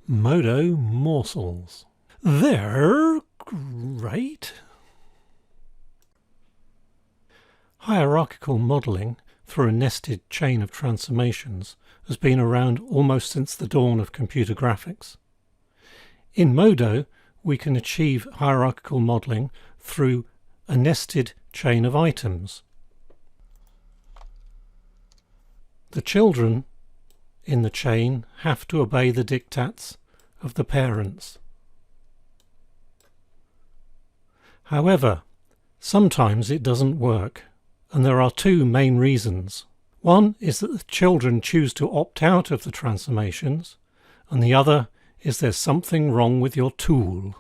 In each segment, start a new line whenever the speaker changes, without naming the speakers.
Modo morsels. They're great. Hierarchical modelling through a nested chain of transformations has been around almost since the dawn of computer graphics. In Modo, we can achieve hierarchical modelling through a nested chain of items. The children in the chain have to obey the diktats of the parents. However, sometimes it doesn't work, and there are two main reasons. One is that the children choose to opt out of the transformations, and the other is there's something wrong with your tool.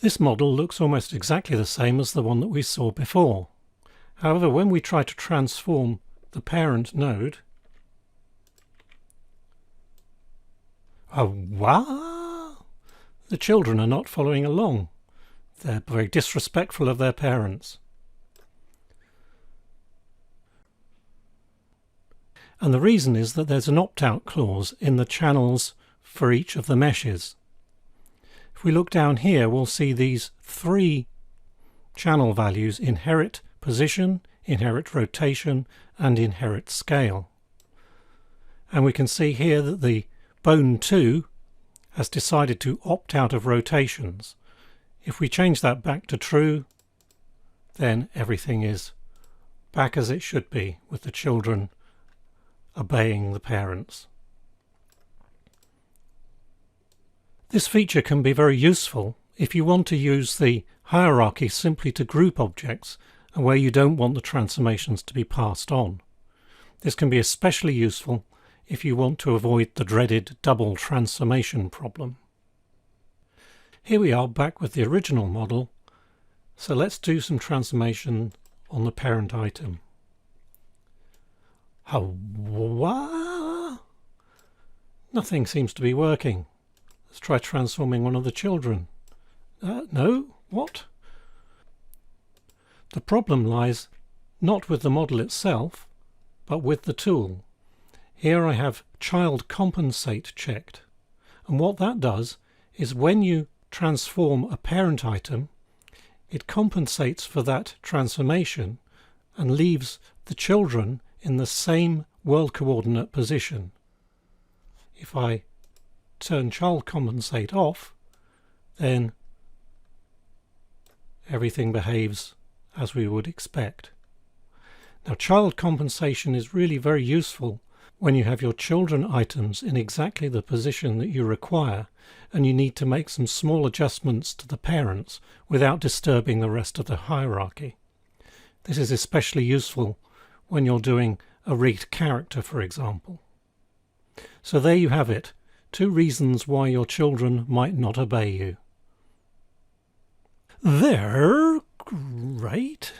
This model looks almost exactly the same as the one that we saw before. However, when we try to transform the parent node, the children are not following along. They're very disrespectful of their parents. And the reason is that there's an opt-out clause in the channels for each of the meshes. If we look down here, we'll see these three channel values: inherit position, inherit rotation, and inherit scale. And we can see here that the bone 2 has decided to opt out of rotations. If we change that back to true, then everything is back as it should be, with the children obeying the parents. This feature can be very useful if you want to use the hierarchy simply to group objects and where you don't want the transformations to be passed on. This can be especially useful if you want to avoid the dreaded double transformation problem. Here we are back with the original model, so let's do some transformation on the parent item. Nothing seems to be working. Let's try transforming one of the children. No? What? The problem lies not with the model itself, but with the tool. Here I have child compensate checked, and what that does is when you transform a parent item, it compensates for that transformation and leaves the children in the same world coordinate position. If I turn child compensate off, then everything behaves as we would expect. Now, child compensation is really very useful when you have your children items in exactly the position that you require and you need to make some small adjustments to the parents without disturbing the rest of the hierarchy. This is especially useful when you're doing a rigged character, for example. So there you have it, two reasons why your children might not obey you. They're great.